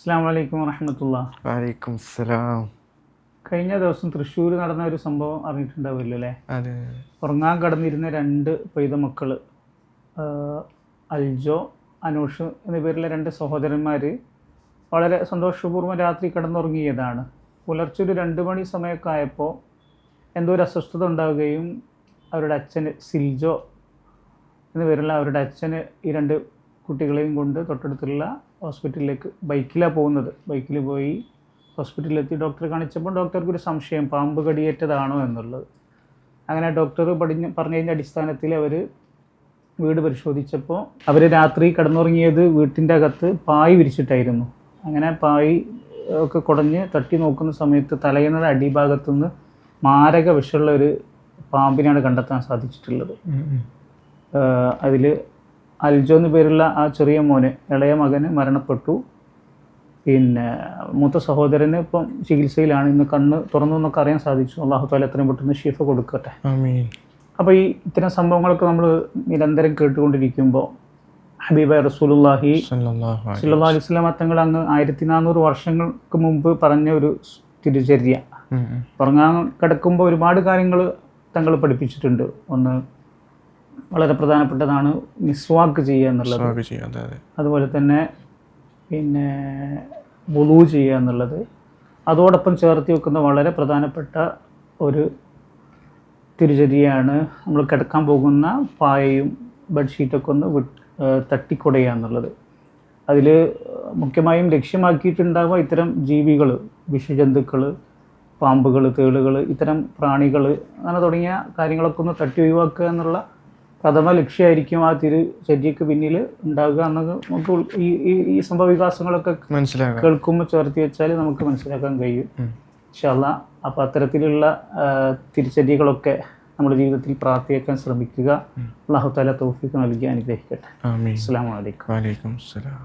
അസ്സലാമു അലൈക്കും വറഹ്മത്തുള്ളാഹി. വലൈക്കും സലാം. കഴിഞ്ഞ ദിവസം തൃശ്ശൂർ നടന്ന ഒരു സംഭവം അറിഞ്ഞിട്ടുണ്ടാവില്ല അല്ലേ? അതെ. ഉറങ്ങാൻ കിടന്നിരുന്ന രണ്ട് പൈത മക്കൾ, അൽജോ, അനൂഷ് എന്ന പേരിലെ രണ്ട് സഹോദരന്മാർ വളരെ സന്തോഷപൂർവ്വം രാത്രി കിടന്നുറങ്ങിയതാണ്. പുലർച്ചെ ഒരു 2 മണി സമയമൊക്കെ ആയപ്പോൾ എന്തോ ഒരു അസ്വസ്ഥത ഉണ്ടാവുകയും അവരുടെ അച്ഛന് സിൽജോ എന്ന പേരുള്ള അവരുടെ അച്ഛന് ഈ രണ്ട് കുട്ടികളെയും കൊണ്ട് തൊട്ടടുത്തുള്ള ഹോസ്പിറ്റലിലേക്ക് ബൈക്കിലാണ് പോകുന്നത്. ബൈക്കിൽ പോയി ഹോസ്പിറ്റലിലെത്തി ഡോക്ടറെ കാണിച്ചപ്പോൾ ഡോക്ടർക്ക് ഒരു സംശയം, പാമ്പ് കടിയേറ്റതാണോ എന്നുള്ളത്. അങ്ങനെ ഡോക്ടർ പറഞ്ഞതിൻ്റെ അടിസ്ഥാനത്തിൽ അവർ വീട് പരിശോധിച്ചപ്പോൾ അവർ രാത്രി കിടന്നുറങ്ങിയത് വീട്ടിൻ്റെ അകത്ത് പായ് വിരിച്ചിട്ടായിരുന്നു. അങ്ങനെ പായ് ഒക്കെ കുടഞ്ഞ് തട്ടി നോക്കുന്ന സമയത്ത് തലയിണയുടെ അടിഭാഗത്തുനിന്ന് മാരക വിഷമുള്ള ഒരു പാമ്പിനെയാണ് കണ്ടെത്താൻ സാധിച്ചിട്ടുള്ളത്. അതിൽ അൽജോ എന്ന് പേരുള്ള ആ ചെറിയ മോന്, ഇളയ മകന് മരണപ്പെട്ടു. പിന്നെ മൂത്ത സഹോദരന് ഇപ്പം ചികിത്സയിലാണ്. ഇന്ന് കണ്ണ് തുറന്നു എന്നൊക്കെ അറിയാൻ സാധിച്ചു. അല്ലാഹു തആല എത്രയും പെട്ടെന്ന് ശിഫ കൊടുക്കട്ടെ. ആമീൻ. അപ്പോൾ ഈ ഇത്തരം സംഭവങ്ങളൊക്കെ നമ്മൾ നിരന്തരം കേട്ടുകൊണ്ടിരിക്കുമ്പോൾ ഹബീബായ റസൂലുള്ളാഹി സ്വല്ലല്ലാഹു അലൈഹി വസല്ലം തങ്ങൾ അങ്ങ് 1400 വർഷങ്ങൾക്ക് മുമ്പ് പറഞ്ഞ ഒരു തിരുചര്യ, ഉറങ്ങാൻ കിടക്കുമ്പോൾ ഒരുപാട് കാര്യങ്ങൾ തങ്ങൾ പഠിപ്പിച്ചിട്ടുണ്ട്. ഒന്ന് വളരെ പ്രധാനപ്പെട്ടതാണ് മിസ്വാക്ക് ചെയ്യുക എന്നുള്ളത്. അതുപോലെ തന്നെ പിന്നെ വുളൂ ചെയ്യുക എന്നുള്ളത്. അതോടൊപ്പം ചേർത്ത് വെക്കുന്ന വളരെ പ്രധാനപ്പെട്ട ഒരു തിരുചര്യയാണ് നമ്മൾ കിടക്കാൻ പോകുന്ന പായയും ബെഡ്ഷീറ്റൊക്കെ ഒന്ന് തട്ടിക്കൊടയുക എന്നുള്ളത്. അതിൽ മുഖ്യമായും ലക്ഷ്യമാക്കിയിട്ടുണ്ടാവുക ഇത്തരം ജീവികൾ, വിഷജന്തുക്കൾ, പാമ്പുകൾ, തേളുകൾ, ഇത്തരം പ്രാണികൾ, അങ്ങനെ തുടങ്ങിയ കാര്യങ്ങളൊക്കെ ഒന്ന് തട്ടി ഒഴിവാക്കുക എന്നുള്ള പ്രഥമ ലക്ഷ്യമായിരിക്കും ആ തിരുചര്യക്ക് പിന്നിൽ ഉണ്ടാകുക എന്നൊക്കെ നമുക്ക് ഈ സംഭവ വികാസങ്ങളൊക്കെ കേൾക്കുമ്പോൾ ചേർത്ത് വെച്ചാൽ നമുക്ക് മനസ്സിലാക്കാൻ കഴിയും ഇൻഷാ അല്ലാഹ്. അപ്പോൾ അത്തരത്തിലുള്ള തിരുചര്യകളൊക്കെ നമ്മുടെ ജീവിതത്തിൽ പ്രാർത്ഥിക്കാൻ ശ്രമിക്കുക. അല്ലാഹു തആല തൗഫീഖ് നൽകി അനുഗ്രഹിക്കട്ടെ. ആമീൻ. അസ്സലാമു അലൈക്കും. വലൈക്കും സലാം.